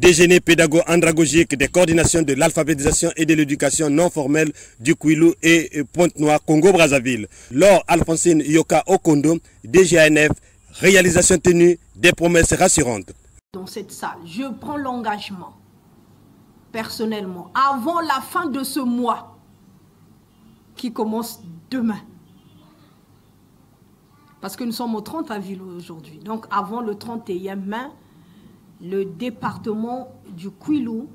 Déjeuner pédago-andragogique des coordinations de l'alphabétisation et de l'éducation non formelle du Kouilou et Pointe-Noire, Congo-Brazzaville. Laure Alphonsine Yoka Okondo, DGANF, réalisation tenue, des promesses rassurantes. Dans cette salle, je prends l'engagement, personnellement, avant la fin de ce mois, qui commence demain. Parce que nous sommes au 30 avril aujourd'hui. Donc avant le 31 mai, le département du Kouilou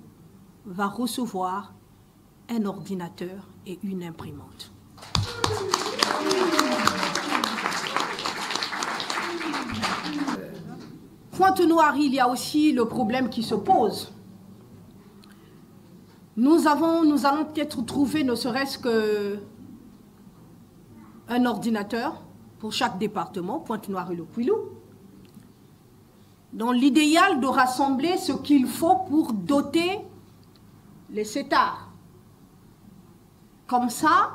va recevoir un ordinateur et une imprimante. Pointe-Noire, il y a aussi le problème qui se pose. Nous allons peut-être trouver ne serait-ce qu'un ordinateur pour chaque département, Pointe-Noire et le Kouilou, dans l'idéal de rassembler ce qu'il faut pour doter les CETAR. Comme ça,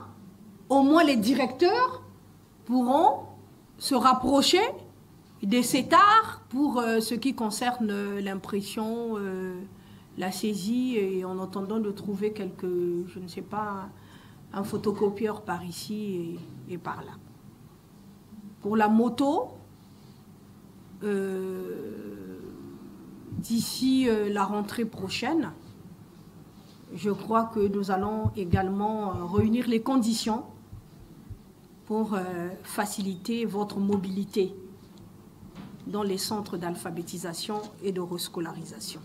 au moins les directeurs pourront se rapprocher des CETAR pour ce qui concerne l'impression, la saisie, et en attendant de trouver je ne sais pas, un photocopieur par ici et par là. Pour la moto, d'ici la rentrée prochaine, je crois que nous allons également réunir les conditions pour faciliter votre mobilité dans les centres d'alphabétisation et de rescolarisation.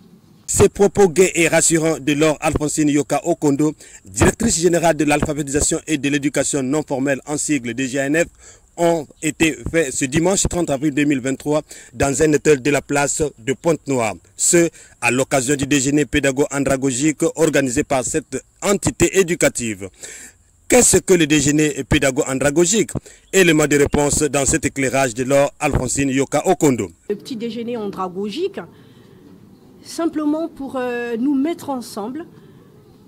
Ces propos gais et rassurants de Laure Alphonsine Yoka Okondo, directrice générale de l'alphabétisation et de l'éducation non formelle en sigle DGANF, ont été faits ce dimanche 30 avril 2023 dans un hôtel de la place de Pointe-Noire. Ce, à l'occasion du déjeuner pédago-andragogique organisé par cette entité éducative. Qu'est-ce que le déjeuner pédago-andragogique? Élément de réponse dans cet éclairage de Laure Alphonsine Yoka Okondo. Le petit déjeuner andragogique, simplement pour nous mettre ensemble,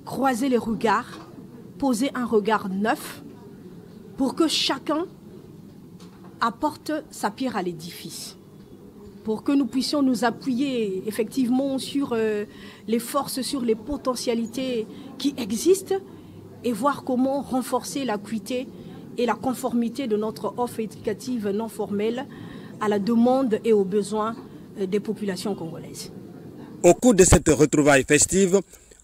croiser les regards, poser un regard neuf, pour que chacun apporte sa pierre à l'édifice, pour que nous puissions nous appuyer effectivement sur les forces, sur les potentialités qui existent et voir comment renforcer l'acuité et la conformité de notre offre éducative non formelle à la demande et aux besoins des populations congolaises. Au cours de cette retrouvaille festive,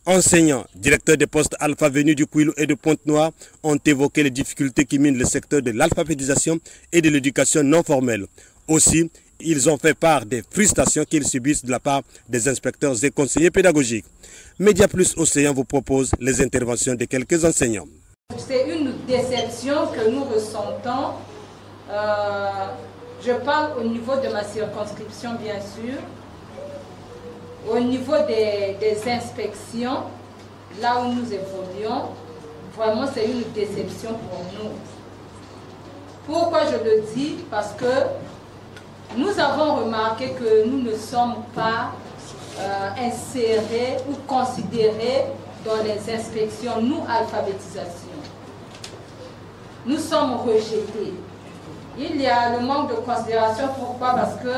enseignants, directeurs des postes alpha venus du Kouilou et de Pointe-Noire ont évoqué les difficultés qui minent le secteur de l'alphabétisation et de l'éducation non formelle. Aussi, ils ont fait part des frustrations qu'ils subissent de la part des inspecteurs et conseillers pédagogiques. Média Plus Océan vous propose les interventions de quelques enseignants. C'est une déception que nous ressentons. Je parle au niveau de ma circonscription, bien sûr. Au niveau des inspections, là où nous évoluons, vraiment c'est une déception pour nous. Pourquoi je le dis? Parce que nous avons remarqué que nous ne sommes pas insérés ou considérés dans les inspections, nous, alphabétisation. Nous sommes rejetés. Il y a le manque de considération. Pourquoi? Parce que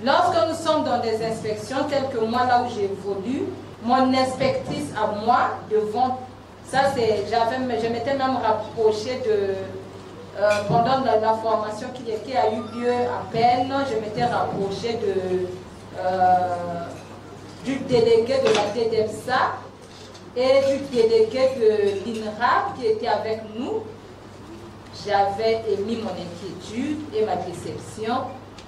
lorsque nous sommes dans des inspections, telles que moi, là où j'évolue, mon inspectrice à moi, devant, ça c'est, je m'étais même rapprochée pendant la formation qui a eu lieu à peine, je m'étais rapprochée du délégué de la DDEPSA et du délégué de l'INRA qui était avec nous. J'avais émis mon inquiétude et ma déception.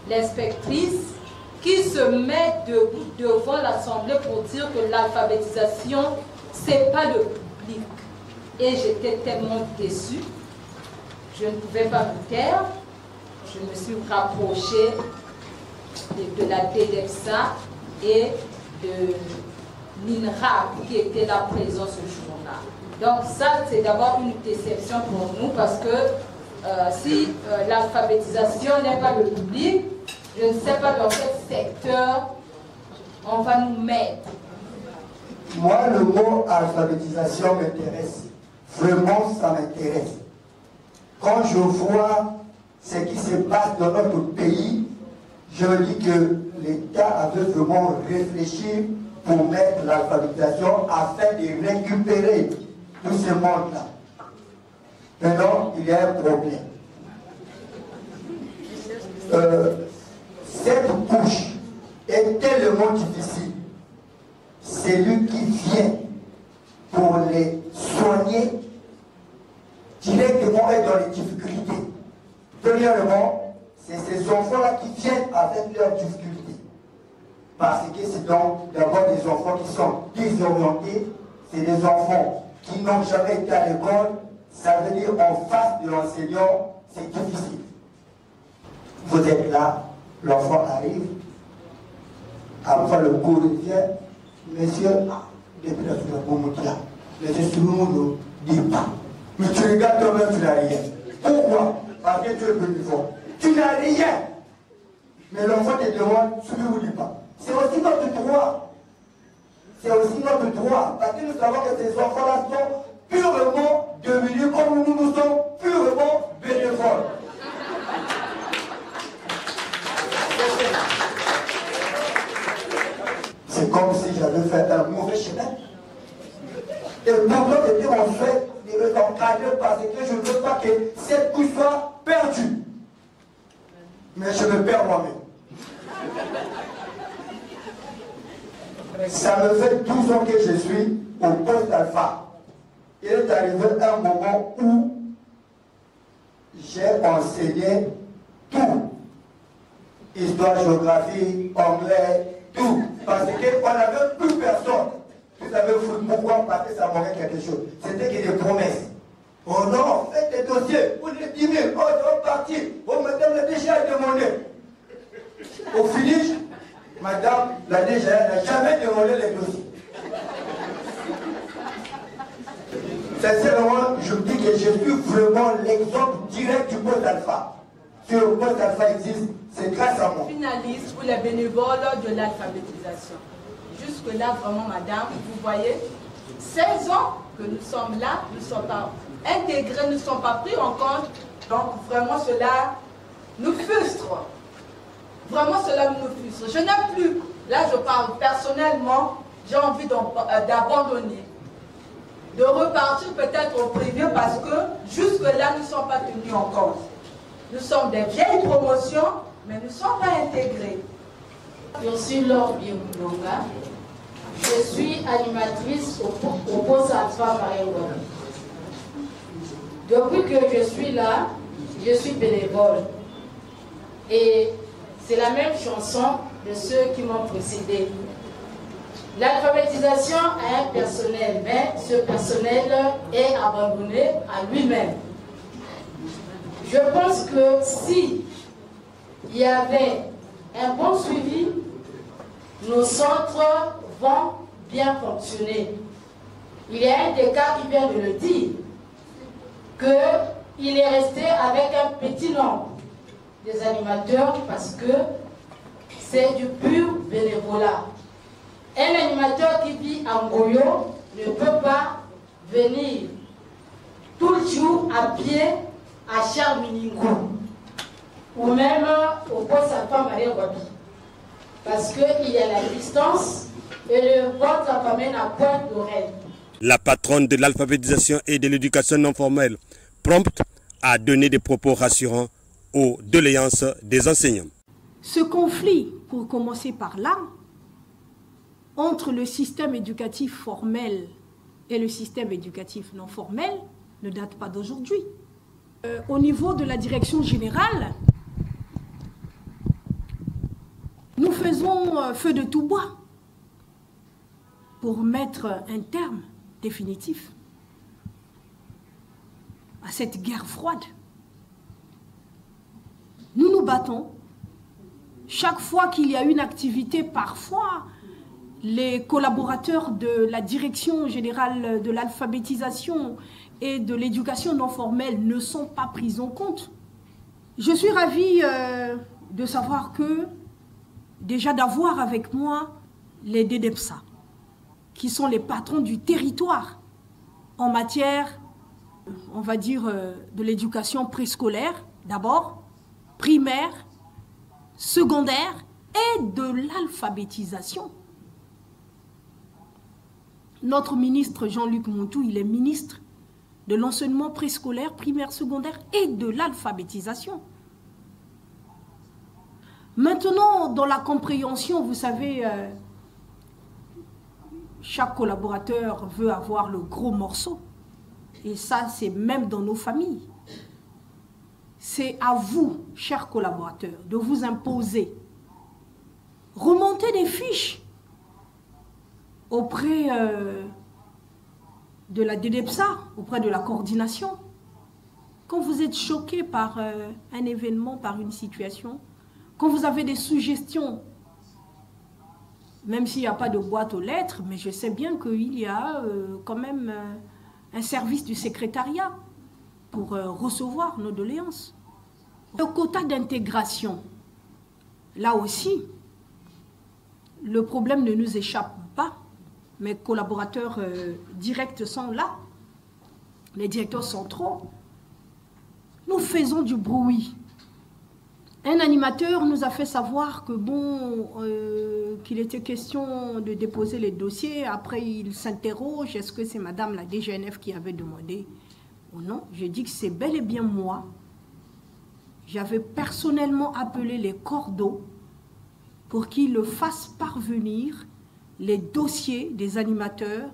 L'inspectrice qui se met debout devant l'Assemblée pour dire que l'alphabétisation, c'est pas le public. Et j'étais tellement déçue, je ne pouvais pas me taire. Je me suis rapprochée de la DDEPSA et de l'INRA qui était là présent ce jour-là. Donc ça, c'est d'abord une déception pour nous parce que si l'alphabétisation n'est pas le public, je ne sais pas dans quel secteur on va nous mettre. Moi, le mot alphabétisation m'intéresse. Vraiment, ça m'intéresse. Quand je vois ce qui se passe dans notre pays, je me dis que l'État avait vraiment réfléchi pour mettre l'alphabétisation afin de récupérer tout ce monde-là. Maintenant, il y a un problème. Cette couche est tellement difficile. Celui qui vient pour les soigner directement est dans les difficultés. Premièrement, c'est ces enfants-là qui viennent avec leurs difficultés. Parce que c'est donc d'abord des enfants qui sont désorientés, c'est des enfants qui n'ont jamais été à l'école, ça veut dire en face de l'enseignant, c'est difficile. Vous êtes là, l'enfant arrive, après le cours vient, monsieur, depuis la là, monsieur Souloumou ne dit pas. Mais tu regardes toi-même, tu n'as rien. Pourquoi? Parce que tu es venu fort. Tu n'as rien. Mais l'enfant te demande, Souloumou ne dit pas. C'est aussi notre droit. C'est aussi notre droit. Parce que nous savons que ces enfants-là sont purement devenus comme nous sommes purement bénévoles. C'est comme si j'avais fait un mauvais chemin. Et le problème était en fait de les encadrer parce que je ne veux pas que cette couche soit perdue. Mais je me perds moi-même. Ça me fait 12 ans que je suis au poste alpha. Il est arrivé un moment où j'ai enseigné tout. Histoire, géographie, anglais, tout. Parce qu'on n'avait plus personne. Vous avez foutu pourquoi? Parce que ça manquait quelque chose. C'était que des promesses. Oh non, faites des dossiers. Vous les 10 000. Oh, ça va partir. Oh, madame la DGA a demandé. Au finish, madame la DGA n'a jamais demandé les dossiers. Sincèrement, je me dis que je suis vraiment l'exemple direct du poste alpha. Si le poste alpha existe, c'est grâce à moi. Finaliste pour les bénévoles de l'alphabétisation. Jusque-là, vraiment, madame, vous voyez, 16 ans que nous sommes là, nous ne sommes pas intégrés, nous ne sommes pas pris en compte. Donc, vraiment, cela nous frustre. Vraiment, cela nous frustre. Je n'ai plus, là, je parle personnellement, j'ai envie d'abandonner. De repartir peut-être au privé parce que jusque-là, nous ne sommes pas tenus en compte. Nous sommes des vieilles promotions, mais nous ne sommes pas intégrés. Je suis Laure Biemboulonga. Je suis animatrice au poste alpha Marie-Ngouabi. Depuis que je suis là, je suis bénévole. Et c'est la même chanson de ceux qui m'ont précédé. L'alphabétisation a un personnel, mais ce personnel est abandonné à lui-même. Je pense que si il y avait un bon suivi, nos centres vont bien fonctionner. Il y a un des cas qui vient de le dire, qu'il est resté avec un petit nombre des animateurs parce que c'est du pur bénévolat. Un animateur qui vit à Ngoyo ne peut pas venir tout le jour à pied à Charles-Miningou ou même au poste alpha Marie-Ngouabi parce qu'il y a la distance et le vote amène à Pointe d'Oreille. La patronne de l'alphabétisation et de l'éducation non formelle, prompte à donner des propos rassurants aux doléances des enseignants. Ce conflit, pour commencer par là, entre le système éducatif formel et le système éducatif non formel ne date pas d'aujourd'hui. Au niveau de la direction générale, nous faisons feu de tout bois pour mettre un terme définitif à cette guerre froide. Nous nous battons. Chaque fois qu'il y a une activité, parfois, les collaborateurs de la direction générale de l'alphabétisation et de l'éducation non formelle ne sont pas pris en compte. Je suis ravie de savoir que, déjà d'avoir avec moi les DEDEPSA, qui sont les patrons du territoire en matière, on va dire, de l'éducation préscolaire, d'abord, primaire, secondaire et de l'alphabétisation. Notre ministre Jean-Luc Montou, il est ministre de l'enseignement préscolaire, primaire, secondaire et de l'alphabétisation. Maintenant, dans la compréhension, vous savez, chaque collaborateur veut avoir le gros morceau. Et ça, c'est même dans nos familles. C'est à vous, chers collaborateurs, de vous imposer. Remontez des fiches auprès de la DDEPSA, auprès de la coordination. Quand vous êtes choqué par un événement, par une situation, quand vous avez des suggestions, même s'il n'y a pas de boîte aux lettres, mais je sais bien qu'il y a quand même un service du secrétariat pour recevoir nos doléances. Le quota d'intégration, là aussi, le problème ne nous échappe pas. Mes collaborateurs directs sont là, les directeurs centraux. Nous faisons du bruit. Un animateur nous a fait savoir que bon, qu'il était question de déposer les dossiers. Après, il s'interroge, est-ce que c'est madame la DGNF qui avait demandé ou non? J'ai dit que c'est bel et bien moi. J'avais personnellement appelé les cordeaux pour qu'ils le fassent parvenir les dossiers des animateurs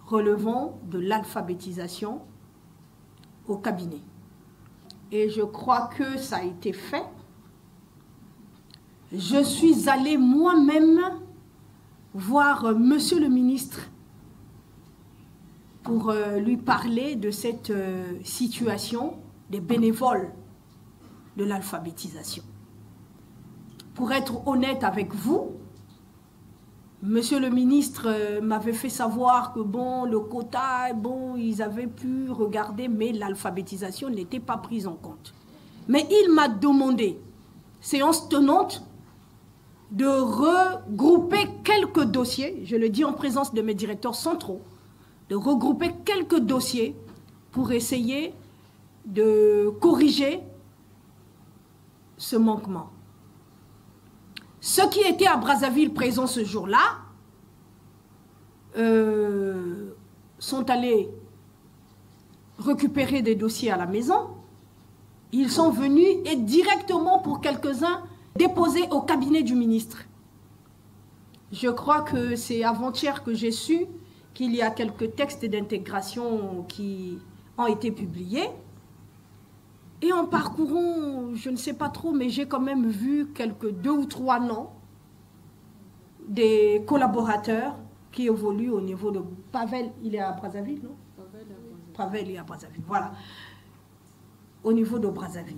relevant de l'alphabétisation au cabinet. Et je crois que ça a été fait. Je suis allée moi-même voir monsieur le ministre pour lui parler de cette situation des bénévoles de l'alphabétisation. Pour être honnête avec vous, monsieur le ministre m'avait fait savoir que bon, le quota, bon, ils avaient pu regarder, mais l'alphabétisation n'était pas prise en compte. Mais il m'a demandé, séance tenante, de regrouper quelques dossiers, je le dis en présence de mes directeurs centraux, de regrouper quelques dossiers pour essayer de corriger ce manquement. Ceux qui étaient à Brazzaville présents ce jour-là sont allés récupérer des dossiers à la maison. Ils sont venus et directement pour quelques-uns déposés au cabinet du ministre. Je crois que c'est avant-hier que j'ai su qu'il y a quelques textes d'intégration qui ont été publiés. Et en parcourant, je ne sais pas trop, mais j'ai quand même vu quelques 2 ou 3 noms des collaborateurs qui évoluent au niveau de Pavel. Il est à Brazzaville, non? Pavel est à Brazzaville, voilà. Au niveau de Brazzaville.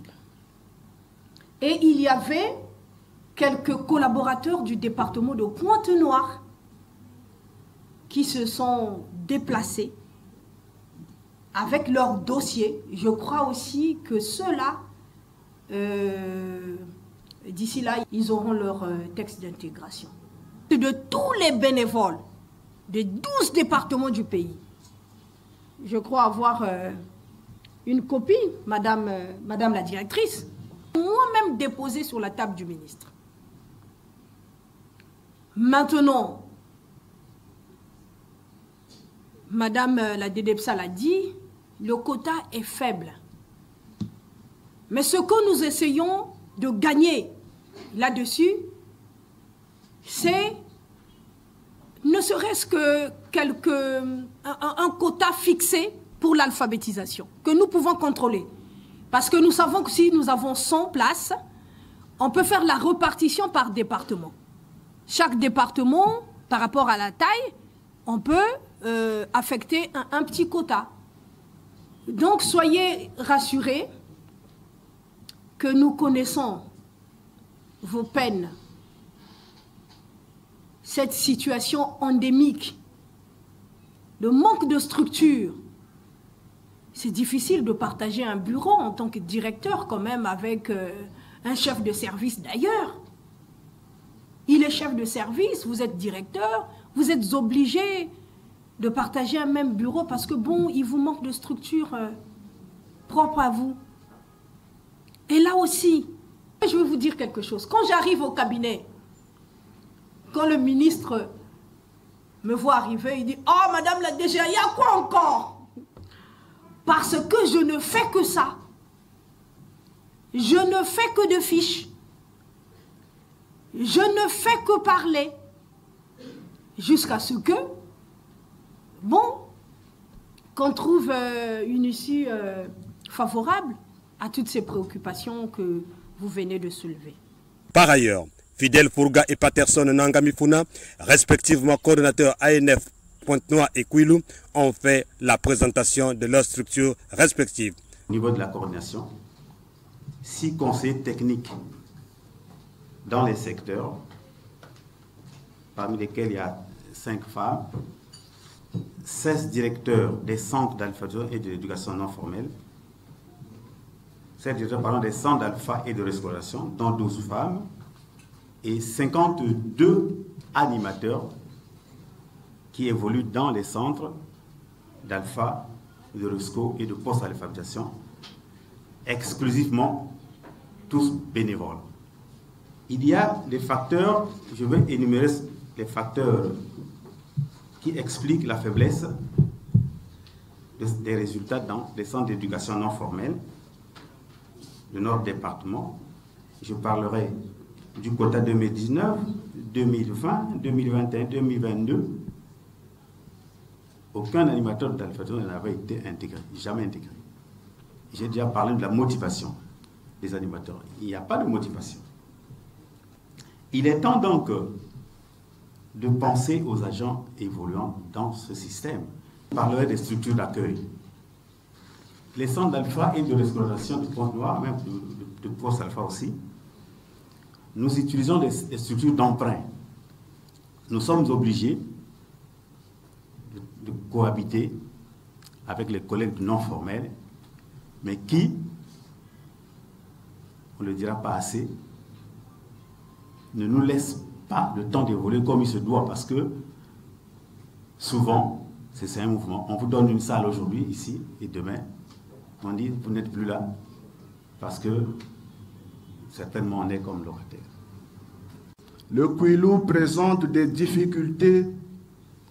Et il y avait quelques collaborateurs du département de Pointe-Noire qui se sont déplacés avec leur dossier. Je crois aussi que ceux-là, d'ici là, ils auront leur texte d'intégration. De tous les bénévoles des 12 départements du pays, je crois avoir une copie, madame la directrice, moi-même déposée sur la table du ministre. Maintenant, madame la DDEPSA l'a dit, le quota est faible. Mais ce que nous essayons de gagner là-dessus, c'est ne serait-ce que un quota fixé pour l'alphabétisation, que nous pouvons contrôler. Parce que nous savons que si nous avons 100 places, on peut faire la répartition par département. Chaque département, par rapport à la taille, on peut affecter un petit quota. Donc, soyez rassurés que nous connaissons vos peines, cette situation endémique, le manque de structure. C'est difficile de partager un bureau en tant que directeur quand même avec un chef de service d'ailleurs. Il est chef de service, vous êtes directeur, vous êtes obligé de partager un même bureau parce que bon, il vous manque de structure propre à vous. Et là aussi, Je vais vous dire quelque chose. Quand j'arrive au cabinet, quand le ministre me voit arriver, il dit « Oh, madame la DG, il y a quoi encore ?» Parce que je ne fais que ça. Je ne fais que de fiches. Je ne fais que parler. Jusqu'à ce que, bon, qu'on trouve une issue favorable à toutes ces préoccupations que vous venez de soulever. Par ailleurs, Fidel Furga et Patterson Nangamifuna, respectivement coordonnateurs ANF Pointe-Noire et Kouilou, ont fait la présentation de leurs structures respectives. Au niveau de la coordination, 6 conseillers techniques dans les secteurs, parmi lesquels il y a 5 femmes, 16 directeurs des centres d'alphabétisation et de l'éducation non formelle, 7 directeurs des centres d'alpha et de rescolarisation, dont 12 femmes, et 52 animateurs qui évoluent dans les centres d'alpha, de resco et de post-alphabétisation, exclusivement tous bénévoles. Il y a des facteurs, je vais énumérer les facteurs qui expliquent la faiblesse des résultats dans les centres d'éducation non formelle de notre département. Je parlerai du quota 2019, 2020, 2021, 2022. Aucun animateur d'alphabétisation n'avait été intégré, jamais intégré. J'ai déjà parlé de la motivation des animateurs. Il n'y a pas de motivation. Il est temps donc de penser aux agents évoluant dans ce système. Je parlerai des structures d'accueil. Les centres d'alpha et de l'escolarisation de Pointe-Noire, même de post-alpha aussi, nous utilisons des structures d'emprunt. Nous sommes obligés de cohabiter avec les collègues non formels, mais qui, on ne le dira pas assez, ne nous laissent pas le temps d'évoluer comme il se doit, parce que souvent, c'est un mouvement. On vous donne une salle aujourd'hui, ici, et demain, on dit, vous n'êtes plus là, parce que certainement on est comme locataire. Le Kouilou présente des difficultés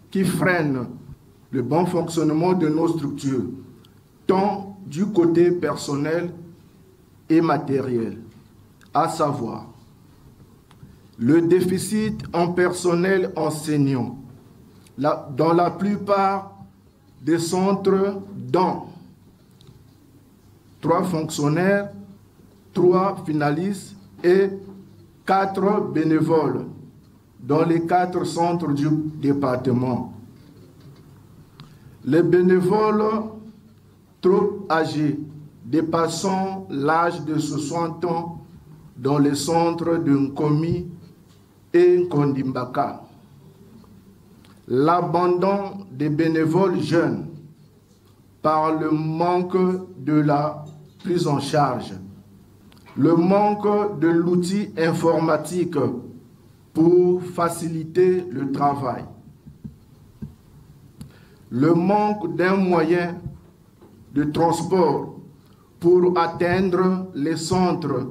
qui freinent le bon fonctionnement de nos structures, tant du côté personnel et matériel, à savoir le déficit en personnel enseignant, dans la plupart des centres, dont 3 fonctionnaires, 3 finalistes et 4 bénévoles dans les 4 centres du département. Les bénévoles trop âgés, dépassant l'âge de 60 ans dans les centres de Nkomi et Nkondimbaka. L'abandon des bénévoles jeunes par le manque de la prise en charge, le manque de l'outil informatique pour faciliter le travail, le manque d'un moyen de transport pour atteindre les centres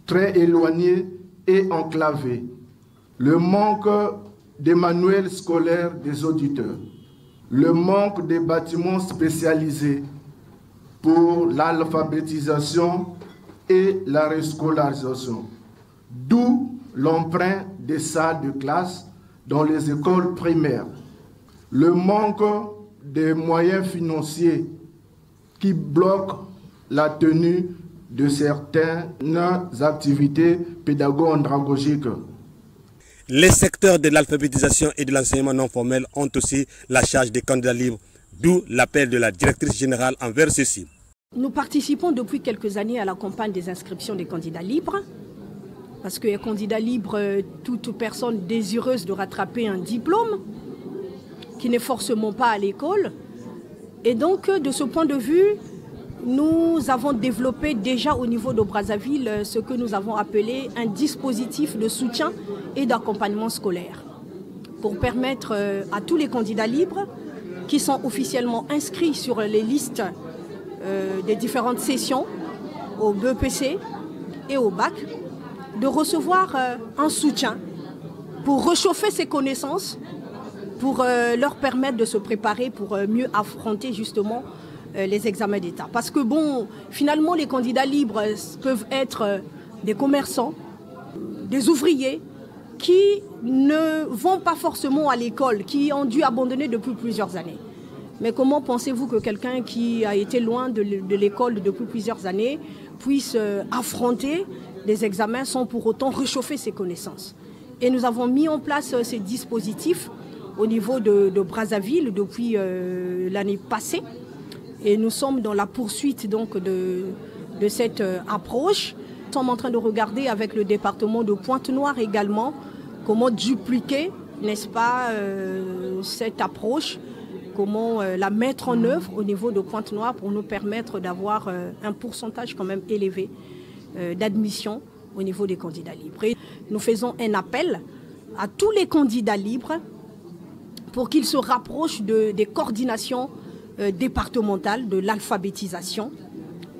très éloignés et enclavés, le manque des manuels scolaires des auditeurs, le manque des bâtiments spécialisés pour l'alphabétisation et la rescolarisation, d'où l'emprunt des salles de classe dans les écoles primaires, le manque des moyens financiers qui bloquent la tenue de certaines activités pédago-andragogiques. Les secteurs de l'alphabétisation et de l'enseignement non formel ont aussi la charge des candidats libres, d'où l'appel de la directrice générale envers ceux-ci. Nous participons depuis quelques années à la campagne des inscriptions des candidats libres, parce que les candidats libres, toute personne désireuse de rattraper un diplôme, qui n'est forcément pas à l'école. Et donc, de ce point de vue, nous avons développé déjà au niveau de Brazzaville ce que nous avons appelé un dispositif de soutien et d'accompagnement scolaire pour permettre à tous les candidats libres qui sont officiellement inscrits sur les listes des différentes sessions au BEPC et au bac de recevoir un soutien pour réchauffer ses connaissances, pour leur permettre de se préparer pour mieux affronter justement les examens d'État. Parce que bon, finalement, les candidats libres peuvent être des commerçants, des ouvriers qui ne vont pas forcément à l'école, qui ont dû abandonner depuis plusieurs années. Mais comment pensez-vous que quelqu'un qui a été loin de l'école depuis plusieurs années puisse affronter les examens sans pour autant réchauffer ses connaissances? Et nous avons mis en place ces dispositifs au niveau de Brazzaville depuis l'année passée. Et nous sommes dans la poursuite donc, de cette approche. Nous sommes en train de regarder avec le département de Pointe-Noire également comment dupliquer, n'est-ce pas, cette approche, comment la mettre en œuvre au niveau de Pointe-Noire pour nous permettre d'avoir un pourcentage quand même élevé d'admission au niveau des candidats libres. Et nous faisons un appel à tous les candidats libres pour qu'ils se rapprochent des coordinations départementales de l'alphabétisation,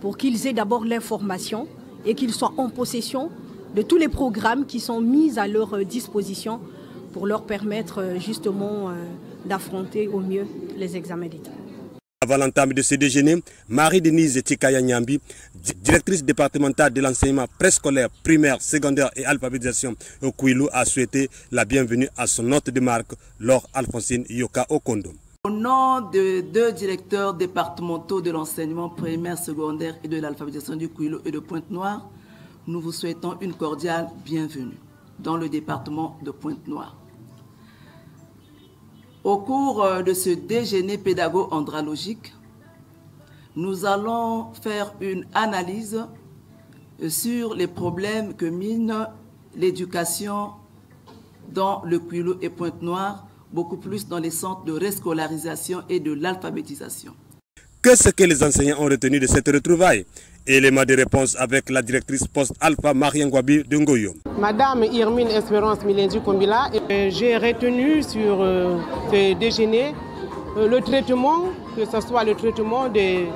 pour qu'ils aient d'abord l'information et qu'ils soient en possession de tous les programmes qui sont mis à leur disposition pour leur permettre justement d'affronter au mieux les examens d'État. Avant l'entame de ce déjeuner, Marie-Denise Tikaya Nyambi, directrice départementale de l'enseignement préscolaire, primaire, secondaire et alphabétisation au Kouilou, a souhaité la bienvenue à son hôte de marque, Laure Alphonsine Yoka Okondo. Au nom de 2 directeurs départementaux de l'enseignement primaire, secondaire et de l'alphabétisation du Kouilou et de Pointe-Noire, nous vous souhaitons une cordiale bienvenue dans le département de Pointe-Noire. Au cours de ce déjeuner pédago-andralogique, nous allons faire une analyse sur les problèmes que mine l'éducation dans le Kouilou et Pointe-Noire, beaucoup plus dans les centres de rescolarisation et de l'alphabétisation. Qu'est-ce que les enseignants ont retenu de cette retrouvaille? Élément de réponse avec la directrice post-alpha Mariangwabi de Ngoyo. Madame Irmine Espérance Milendu Kombila, j'ai retenu sur ce déjeuner le traitement, que ce soit le traitement des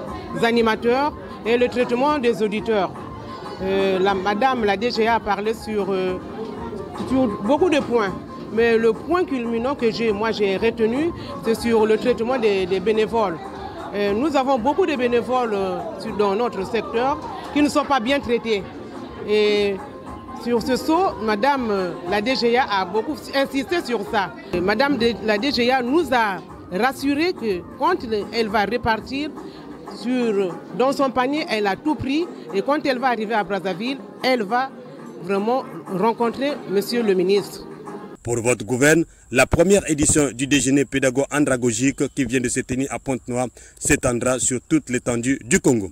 animateurs et le traitement des auditeurs. Madame la DGA a parlé sur beaucoup de points, mais le point culminant que j'ai retenu, c'est sur le traitement des bénévoles. Nous avons beaucoup de bénévoles dans notre secteur qui ne sont pas bien traités. Et sur ce saut, Madame la DGA a beaucoup insisté sur ça. Madame la DGA nous a rassuré que quand elle va repartir dans son panier, elle a tout pris. Et quand elle va arriver à Brazzaville, elle va vraiment rencontrer Monsieur le ministre. Pour votre gouverne, la première édition du déjeuner pédago-andragogique qui vient de se tenir à Pointe-Noire s'étendra sur toute l'étendue du Congo.